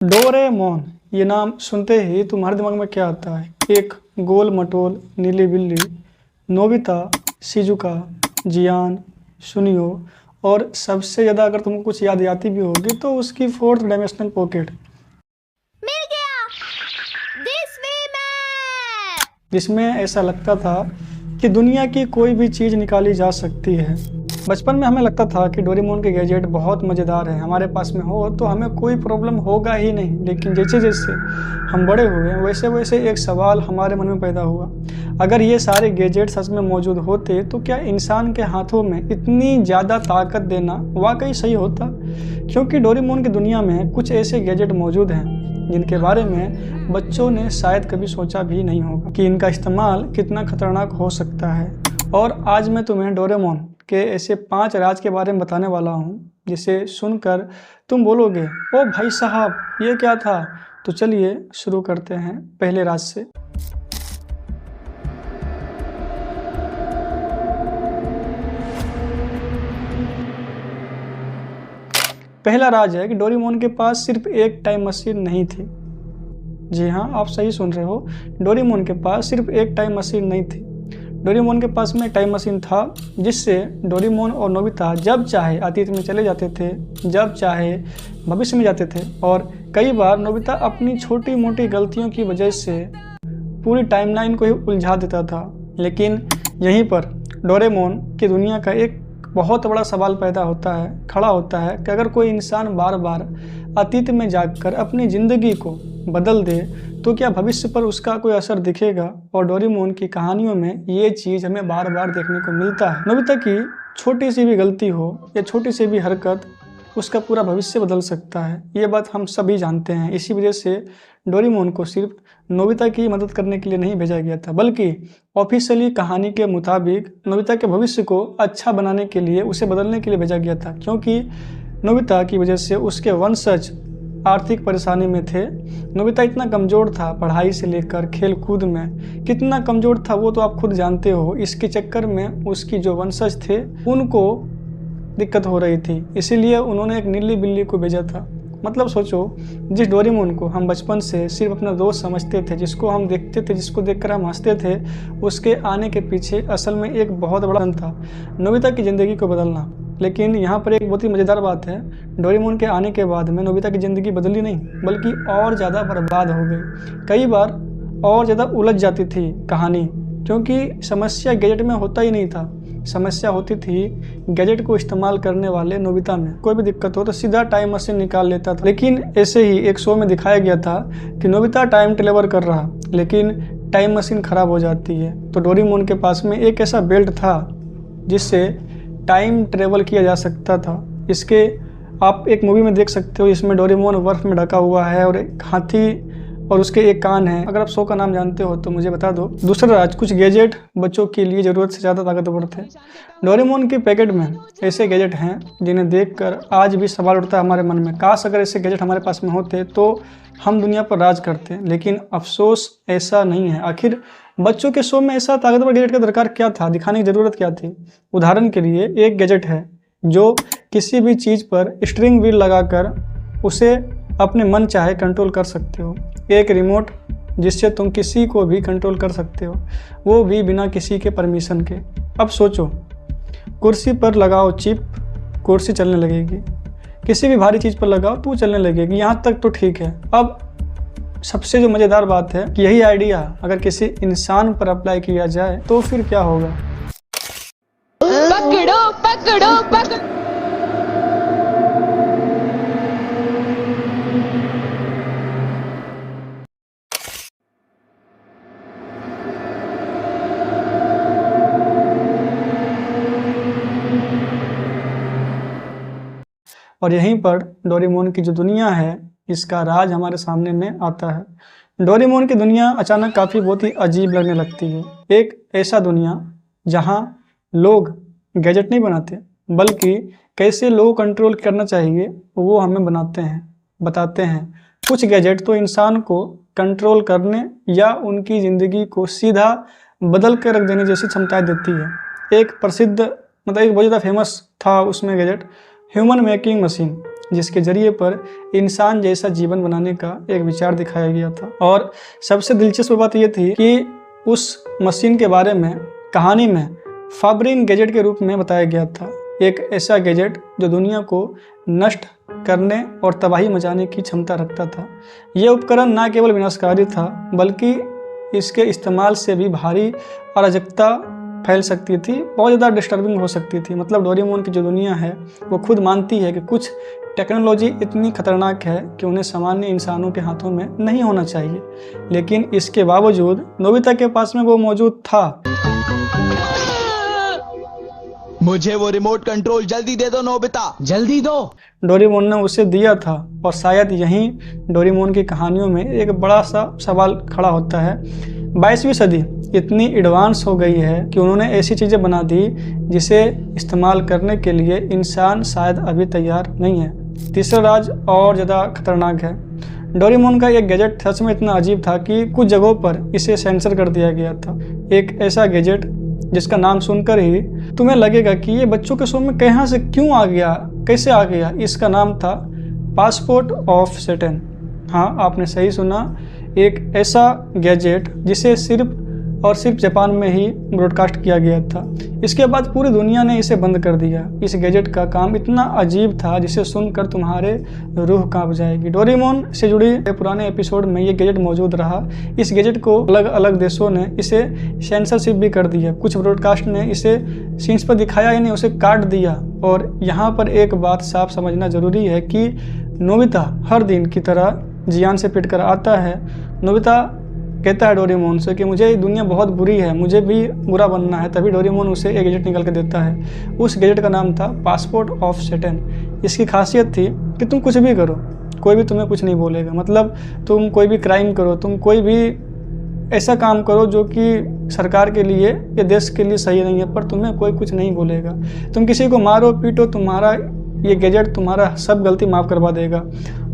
Doraemon, ये नाम सुनते ही तुम्हारे दिमाग में क्या आता है? एक गोल मटोल नीली बिल्ली, नोबिता, शिजुका, जियान, सुनियो और सबसे ज़्यादा अगर तुमको कुछ याद आती भी होगी तो उसकी फोर्थ डायमेंशनल पॉकेट, मिल गया दिस वे में। जिसमें ऐसा लगता था कि दुनिया की कोई भी चीज़ निकाली जा सकती है। बचपन में हमें लगता था कि डोरेमोन के गैजेट बहुत मज़ेदार हैं, हमारे पास में हो तो हमें कोई प्रॉब्लम होगा ही नहीं। लेकिन जैसे जैसे हम बड़े हुए वैसे वैसे एक सवाल हमारे मन में पैदा हुआ, अगर ये सारे गैजेट सच में मौजूद होते तो क्या इंसान के हाथों में इतनी ज़्यादा ताकत देना वाकई सही होता? क्योंकि डोरेमोन की दुनिया में कुछ ऐसे गैजेट मौजूद हैं जिनके बारे में बच्चों ने शायद कभी सोचा भी नहीं होगा कि इनका इस्तेमाल कितना खतरनाक हो सकता है। और आज मैं तुम्हें डोरेमोन के ऐसे 5 राज के बारे में बताने वाला हूँ जिसे सुनकर तुम बोलोगे ओ भाई साहब ये क्या था। तो चलिए शुरू करते हैं पहले राज से। पहला राज है कि डोरेमोन के पास सिर्फ एक टाइम मशीन नहीं थी। जी हाँ, आप सही सुन रहे हो, डोरेमोन के पास सिर्फ एक टाइम मशीन नहीं थी। डोरेमोन के पास में एक टाइम मशीन था जिससे डोरेमोन और नोबिता जब चाहे अतीत में चले जाते थे, जब चाहे भविष्य में जाते थे। और कई बार नोबिता अपनी छोटी मोटी गलतियों की वजह से पूरी टाइमलाइन को ही उलझा देता था। लेकिन यहीं पर डोरेमोन की दुनिया का एक बहुत बड़ा सवाल पैदा होता है, खड़ा होता है कि अगर कोई इंसान बार बार अतीत में जाकर अपनी ज़िंदगी को बदल दे तो क्या भविष्य पर उसका कोई असर दिखेगा? और डोरेमोन की कहानियों में ये चीज़ हमें बार बार देखने को मिलता है। नोबिता की छोटी सी भी गलती हो या छोटी सी भी हरकत उसका पूरा भविष्य बदल सकता है, ये बात हम सभी जानते हैं। इसी वजह से डोरेमोन को सिर्फ नोबिता की मदद करने के लिए नहीं भेजा गया था, बल्कि ऑफिशियली कहानी के मुताबिक नोबिता के भविष्य को अच्छा बनाने के लिए, उसे बदलने के लिए भेजा गया था। क्योंकि नोबिता की वजह से उसके वंशज आर्थिक परेशानी में थे। नोबिता इतना कमज़ोर था, पढ़ाई से लेकर खेल कूद में कितना कमज़ोर था वो तो आप खुद जानते हो। इसके चक्कर में उसकी जो वंशज थे उनको दिक्कत हो रही थी, इसीलिए उन्होंने एक नीली बिल्ली को भेजा था। मतलब सोचो, जिस डोरेमोन को हम बचपन से सिर्फ अपना दोस्त समझते थे, जिसको हम देखते थे, जिसको देखकर हम हंसते थे, उसके आने के पीछे असल में एक बहुत बड़ा कारण था, नोबिता की ज़िंदगी को बदलना। लेकिन यहाँ पर एक बहुत ही मज़ेदार बात है, डोरेमोन के आने के बाद में नोबिता की ज़िंदगी बदली नहीं बल्कि और ज़्यादा बर्बाद हो गई। कई बार और ज़्यादा उलझ जाती थी कहानी, क्योंकि समस्या गैजेट में होता ही नहीं था, समस्या होती थी गैजेट को इस्तेमाल करने वाले नोबिता में। कोई भी दिक्कत हो तो सीधा टाइम मशीन निकाल लेता था। लेकिन ऐसे ही एक शो में दिखाया गया था कि नोबिता टाइम ट्रेवल कर रहा, लेकिन टाइम मशीन ख़राब हो जाती है। तो डोरेमोन के पास में एक ऐसा बेल्ट था जिससे टाइम ट्रेवल किया जा सकता था। इसके आप एक मूवी में देख सकते हो, इसमें डोरेमोन बर्फ में ढका हुआ है और एक हाथी और उसके एक कान है। अगर आप शो का नाम जानते हो तो मुझे बता दो। दूसरा राज, कुछ गैजेट बच्चों के लिए ज़रूरत से ज़्यादा ताकतवर थे। डोरेमोन के पैकेट में ऐसे गैजेट हैं जिन्हें देखकर आज भी सवाल उठता है हमारे मन में, काश अगर ऐसे गैजेट हमारे पास में होते तो हम दुनिया पर राज करते। लेकिन अफसोस ऐसा नहीं है। आखिर बच्चों के शो में ऐसा ताकतवर गैजेट का दरकार क्या था, दिखाने की ज़रूरत क्या थी? उदाहरण के लिए एक गैजेट है जो किसी भी चीज़ पर स्ट्रिंग व्हील लगाकर उसे अपने मन चाहे कंट्रोल कर सकते हो। एक रिमोट जिससे तुम किसी को भी कंट्रोल कर सकते हो, वो भी बिना किसी के परमिशन के। अब सोचो, कुर्सी पर लगाओ चिप, कुर्सी चलने लगेगी। किसी भी भारी चीज़ पर लगाओ तो वो चलने लगेगी। यहाँ तक तो ठीक है। अब सबसे जो मज़ेदार बात है कि यही आइडिया अगर किसी इंसान पर अप्लाई किया जाए तो फिर क्या होगा? पकड़ो पकड़ो पकड़ो। और यहीं पर डोरेमोन की जो दुनिया है इसका राज हमारे सामने में आता है। डोरेमोन की दुनिया अचानक काफ़ी बहुत ही अजीब लगने लगती है। एक ऐसा दुनिया जहां लोग गैजेट नहीं बनाते बल्कि कैसे लोग कंट्रोल करना चाहिए वो हमें बताते हैं। कुछ गैजेट तो इंसान को कंट्रोल करने या उनकी ज़िंदगी को सीधा बदल कर रख देने जैसी क्षमताएं देती है। एक प्रसिद्ध एक बहुत ज़्यादा फेमस था उसमें गैजेट, ह्यूमन मेकिंग मशीन। जिसके जरिए पर इंसान जैसा जीवन बनाने का एक विचार दिखाया गया था। और सबसे दिलचस्प बात यह थी कि उस मशीन के बारे में कहानी में फाब्रिन गैजेट के रूप में बताया गया था, एक ऐसा गैजेट जो दुनिया को नष्ट करने और तबाही मचाने की क्षमता रखता था। यह उपकरण न केवल विनाशकारी था बल्कि इसके इस्तेमाल से भी भारी अराजकता फैल सकती थी, बहुत ज़्यादा डिस्टर्बिंग हो सकती थी। मतलब डोरेमोन की जो दुनिया है वो खुद मानती है कि कुछ टेक्नोलॉजी इतनी खतरनाक है कि उन्हें सामान्य इंसानों के हाथों में नहीं होना चाहिए, लेकिन इसके बावजूद नोबिता के पास में वो मौजूद था। मुझे वो रिमोट कंट्रोल जल्दी दे दो नोबिता, जल्दी दो। डोरेमोन ने उसे दिया था और शायद यहीं डोरेमोन की कहानियों में एक बड़ा सा सवाल खड़ा होता है। 22वीं सदी इतनी एडवांस हो गई है कि उन्होंने ऐसी चीज़ें बना दी जिसे इस्तेमाल करने के लिए इंसान शायद अभी तैयार नहीं है। तीसरा राज और ज़्यादा खतरनाक है। डोरेमोन का एक गैजेट सच में इतना अजीब था कि कुछ जगहों पर इसे सेंसर कर दिया गया था। एक ऐसा गैजेट जिसका नाम सुनकर ही तुम्हें लगेगा कि ये बच्चों के शो में कहाँ से क्यों आ गया, कैसे आ गया। इसका नाम था पासपोर्ट ऑफ सैटर्न। हाँ, आपने सही सुना, एक ऐसा गैजेट जिसे सिर्फ और सिर्फ जापान में ही ब्रॉडकास्ट किया गया था। इसके बाद पूरी दुनिया ने इसे बंद कर दिया। इस गैजेट का काम इतना अजीब था जिसे सुनकर तुम्हारे रूह कांप जाएगी। डोरेमोन से जुड़ी पुराने एपिसोड में ये गैजेट मौजूद रहा। इस गैजेट को अलग अलग देशों ने इसे सेंसरशिप भी कर दिया। कुछ ब्रॉडकास्ट ने इसे सीन्स पर दिखाया ही नहीं, उसे काट दिया। और यहाँ पर एक बात साफ समझना जरूरी है कि नोबिता हर दिन की तरह जियान से पिट कर आता है। नोबिता कहता है डोरेमोन से कि मुझे दुनिया बहुत बुरी है, मुझे भी बुरा बनना है। तभी डोरेमोन उसे एक गैजेट निकल के देता है। उस गैजेट का नाम था पासपोर्ट ऑफ सैटर्न। इसकी खासियत थी कि तुम कुछ भी करो, कोई भी तुम्हें कुछ नहीं बोलेगा। मतलब तुम कोई भी क्राइम करो, तुम कोई भी ऐसा काम करो जो कि सरकार के लिए या देश के लिए सही नहीं है, पर तुम्हें कोई कुछ नहीं बोलेगा। तुम किसी को मारो पीटो, तुम्हारा ये गैजेट तुम्हारा सब गलती माफ़ करवा देगा।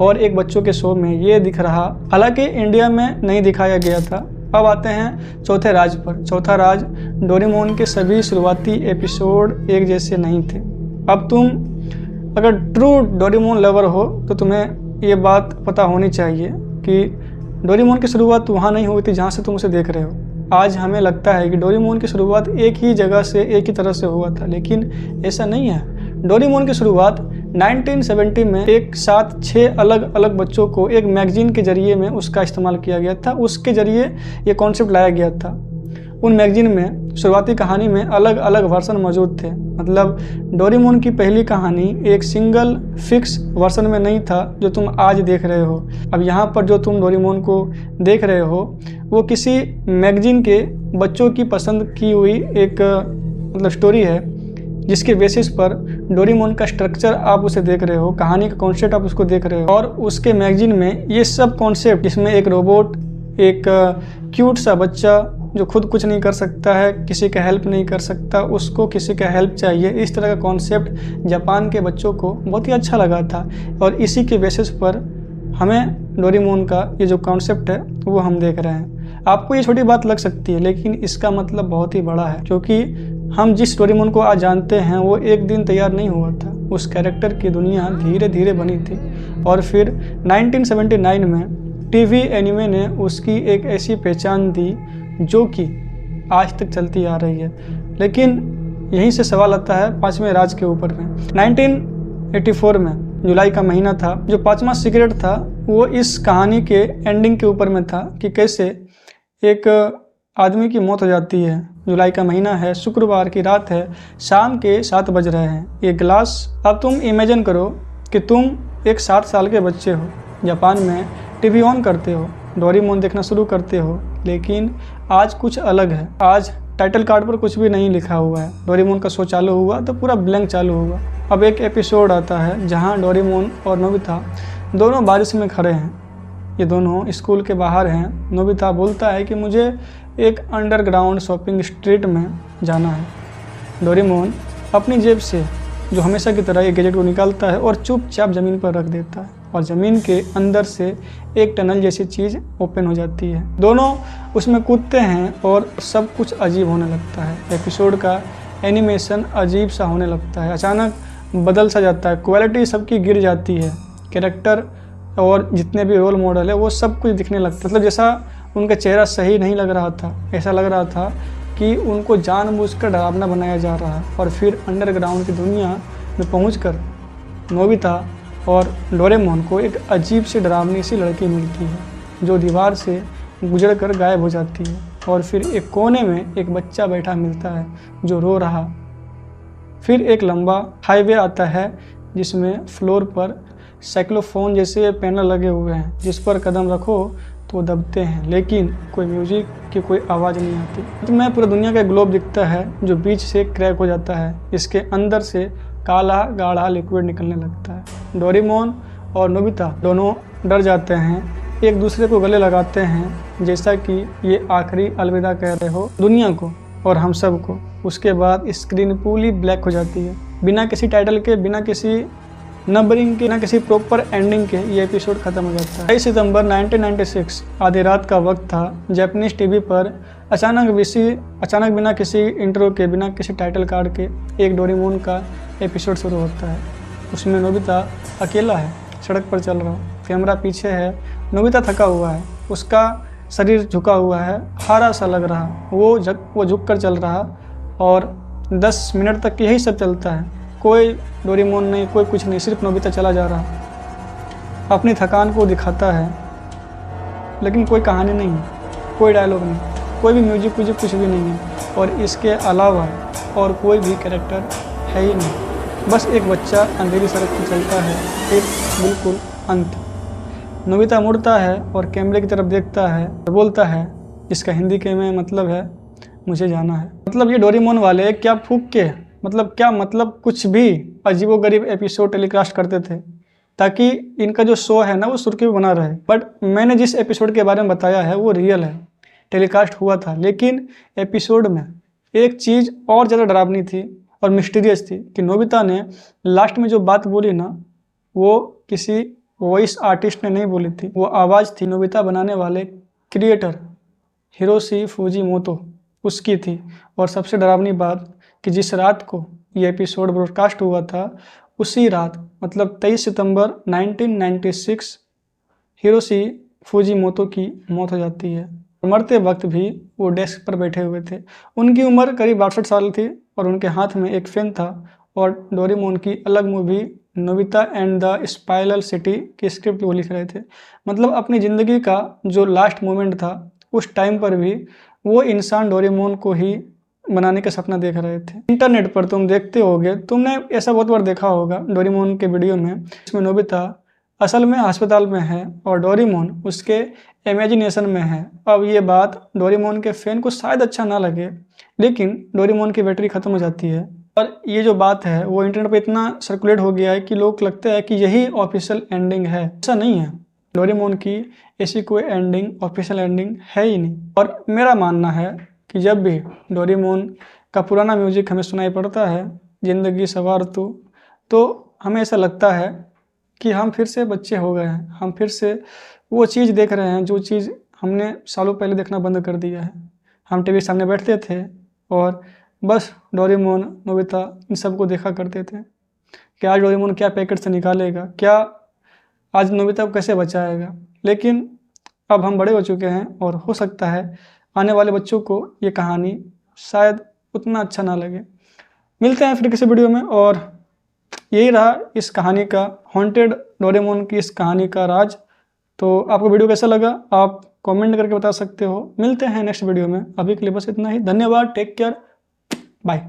और एक बच्चों के शो में ये दिख रहा, हालांकि इंडिया में नहीं दिखाया गया था। अब आते हैं चौथे राज पर। चौथा राज, डोरेमोन के सभी शुरुआती एपिसोड एक जैसे नहीं थे। अब तुम अगर ट्रू डोरेमोन लवर हो तो तुम्हें ये बात पता होनी चाहिए कि डोरेमोन की शुरुआत वहाँ नहीं हुई थी जहाँ से तुम उसे देख रहे हो। आज हमें लगता है कि डोरेमोन की शुरुआत एक ही जगह से, एक ही तरह से हुआ था, लेकिन ऐसा नहीं है। डोरेमोन की शुरुआत 1970 में एक साथ 6 अलग अलग बच्चों को एक मैगजीन के जरिए में उसका इस्तेमाल किया गया था। उसके जरिए ये कॉन्सेप्ट लाया गया था। उन मैगजीन में शुरुआती कहानी में अलग अलग वर्सन मौजूद थे। मतलब डोरेमोन की पहली कहानी एक सिंगल फिक्स वर्सन में नहीं था जो तुम आज देख रहे हो। अब यहाँ पर जो तुम डोरेमोन को देख रहे हो वो किसी मैगजीन के बच्चों की पसंद की हुई एक मतलब स्टोरी है, जिसके बेसिस पर डोरेमोन का स्ट्रक्चर आप उसे देख रहे हो, कहानी का कॉन्सेप्ट आप उसको देख रहे हो। और उसके मैगजीन में ये सब कॉन्सेप्ट, जिसमें एक रोबोट, एक क्यूट सा बच्चा जो खुद कुछ नहीं कर सकता है, किसी का हेल्प नहीं कर सकता, उसको किसी का हेल्प चाहिए, इस तरह का कॉन्सेप्ट जापान के बच्चों को बहुत ही अच्छा लगा था। और इसी के बेसिस पर हमें डोरेमोन का ये जो कॉन्सेप्ट है वो हम देख रहे हैं। आपको ये छोटी बात लग सकती है, लेकिन इसका मतलब बहुत ही बड़ा है, क्योंकि हम जिस डोरेमोन को आज जानते हैं वो एक दिन तैयार नहीं हुआ था। उस कैरेक्टर की दुनिया धीरे धीरे बनी थी और फिर 1979 में टीवी एनिमे ने उसकी एक ऐसी पहचान दी जो कि आज तक चलती आ रही है। लेकिन यहीं से सवाल आता है पांचवें राज के ऊपर में। 1984 में जुलाई का महीना था। जो पांचवा सीक्रेट था वो इस कहानी के एंडिंग के ऊपर में था कि कैसे एक आदमी की मौत हो जाती है। जुलाई का महीना है, शुक्रवार की रात है, शाम के 7 बज रहे हैं। ये ग्लास, अब तुम इमेजिन करो कि तुम एक 7 साल के बच्चे हो, जापान में टीवी ऑन करते हो, डोरेमोन देखना शुरू करते हो, लेकिन आज कुछ अलग है। आज टाइटल कार्ड पर कुछ भी नहीं लिखा हुआ है। डोरेमोन का शो चालू हुआ तो पूरा ब्लैंक चालू हुआ। अब एक एपिसोड आता है जहां डोरेमोन और नोबिता दोनों बारिश में खड़े हैं। ये दोनों स्कूल के बाहर हैं। नोबिता बोलता है कि मुझे एक अंडरग्राउंड शॉपिंग स्ट्रीट में जाना है। डोरेमोन अपनी जेब से जो हमेशा की तरह एक गैजेट को निकालता है और चुपचाप ज़मीन पर रख देता है और ज़मीन के अंदर से एक टनल जैसी चीज़ ओपन हो जाती है। दोनों उसमें कूदते हैं और सब कुछ अजीब होने लगता है। एपिसोड का एनिमेशन अजीब सा होने लगता है। अचानक बदल सा जाता है, क्वालिटी सबकी गिर जाती है, कैरेक्टर और जितने भी रोल मॉडल है वो सब कुछ दिखने लगता है। मतलब जैसा उनका चेहरा सही नहीं लग रहा था, ऐसा लग रहा था कि उनको जानबूझकर डरावना बनाया जा रहा है। और फिर अंडरग्राउंड की दुनिया में पहुंचकर नोबिता और डोरेमोन को एक अजीब सी डरावनी सी लड़की मिलती है जो दीवार से गुजरकर गायब हो जाती है। और फिर एक कोने में एक बच्चा बैठा मिलता है जो रो रहा। फिर एक लंबा हाईवे आता है जिसमें फ्लोर पर साइक्लोफोन जैसे पैनल लगे हुए हैं, जिस पर कदम रखो तो दबते हैं, लेकिन कोई म्यूजिक की कोई आवाज़ नहीं आती। तो मैं पूरा दुनिया का ग्लोब दिखता है जो बीच से क्रैक हो जाता है, इसके अंदर से काला गाढ़ा लिक्विड निकलने लगता है। डोरेमोन और नोबिता दोनों डर जाते हैं, एक दूसरे को गले लगाते हैं जैसा कि ये आखिरी अलविदा कह रहे हो दुनिया को और हम सब को। उसके बाद स्क्रीन पूरी ब्लैक हो जाती है, बिना किसी टाइटल के, बिना किसी नंबरिंग के, ना किसी प्रॉपर एंडिंग के ये एपिसोड खत्म हो जाता है। 23 सितंबर 1996 आधी रात का वक्त था। जापानीज टीवी पर अचानक बिना किसी इंट्रो के, बिना किसी टाइटल कार्ड के एक डोरेमोन का एपिसोड शुरू होता है। उसमें नोबिता अकेला है, सड़क पर चल रहा, कैमरा पीछे है, नोबिता थका हुआ है, उसका शरीर झुका हुआ है, हारा सा लग रहा, वो झुक कर चल रहा और 10 मिनट तक यही सब चलता है। कोई डोरेमोन नहीं, कोई कुछ नहीं, सिर्फ नोबिता चला जा रहा, अपनी थकान को दिखाता है, लेकिन कोई कहानी नहीं है, कोई डायलॉग नहीं, कोई भी म्यूजिक कुछ भी नहीं है। और इसके अलावा और कोई भी कैरेक्टर है ही नहीं, बस एक बच्चा अंधेरी सड़क पर चलता है, फिर बिल्कुल अंत। नोबिता मुड़ता है और कैमरे की तरफ देखता है और बोलता है, जिसका हिंदी के में मतलब है मुझे जाना है। मतलब ये डोरेमोन वाले क्या फूक के मतलब कुछ भी अजीबोगरीब एपिसोड टेलीकास्ट करते थे ताकि इनका जो शो है ना वो सुर्खी बना रहे। बट मैंने जिस एपिसोड के बारे में बताया है वो रियल है, टेलीकास्ट हुआ था। लेकिन एपिसोड में एक चीज़ और ज़्यादा डरावनी थी और मिस्टीरियस थी कि नोबिता ने लास्ट में जो बात बोली ना वो किसी वॉइस आर्टिस्ट ने नहीं बोली थी, वो आवाज़ थी नोबिता बनाने वाले क्रिएटर हिरोशी फुजीमोतो उसकी थी। और सबसे डरावनी बात कि जिस रात को ये एपिसोड ब्रॉडकास्ट हुआ था उसी रात मतलब 23 सितंबर 1996 हिरोशी फुजीमोतो की मौत हो जाती है। मरते वक्त भी वो डेस्क पर बैठे हुए थे। उनकी उम्र करीब 62 साल थी और उनके हाथ में एक पेन था और डोरेमोन की अलग movie Nobita and the spiral city की स्क्रिप्ट वो लिख रहे थे। मतलब अपनी ज़िंदगी का जो लास्ट मोमेंट था उस टाइम पर भी वो इंसान डोरेमोन को ही बनाने का सपना देख रहे थे। इंटरनेट पर तुम देखते होगे, तुमने ऐसा बहुत बार देखा होगा डोरेमोन के वीडियो में, इसमें नोबिता असल में अस्पताल में है और डोरेमोन उसके इमेजिनेशन में है। अब ये बात डोरेमोन के फैन को शायद अच्छा ना लगे, लेकिन डोरेमोन की बैटरी ख़त्म हो जाती है और ये जो बात है वो इंटरनेट पे इतना सर्कुलेट हो गया है कि लोग लगता है कि यही ऑफिशियल एंडिंग है। ऐसा नहीं है, डोरेमोन की ऐसी कोई एंडिंग ऑफिशियल एंडिंग है ही नहीं। और मेरा मानना है कि जब भी डोरेमोन का पुराना म्यूजिक हमें सुनाई पड़ता है, ज़िंदगी सवार तो हमें ऐसा लगता है कि हम फिर से बच्चे हो गए हैं, हम फिर से वो चीज़ देख रहे हैं जो चीज़ हमने सालों पहले देखना बंद कर दिया है। हम टीवी के सामने बैठते थे और बस डोरेमोन नोबिता इन सब को देखा करते थे कि आज डोरेमोन क्या पैकेट से निकालेगा, क्या आज नोबिता को कैसे बचाएगा। लेकिन अब हम बड़े हो चुके हैं और हो सकता है आने वाले बच्चों को ये कहानी शायद उतना अच्छा ना लगे। मिलते हैं फिर किसी वीडियो में और यही रहा इस कहानी का, हॉन्टेड डोरेमोन की इस कहानी का राज। तो आपको वीडियो कैसा लगा आप कमेंट करके बता सकते हो। मिलते हैं नेक्स्ट वीडियो में, अभी के लिए बस इतना ही। धन्यवाद, टेक केयर, बाय।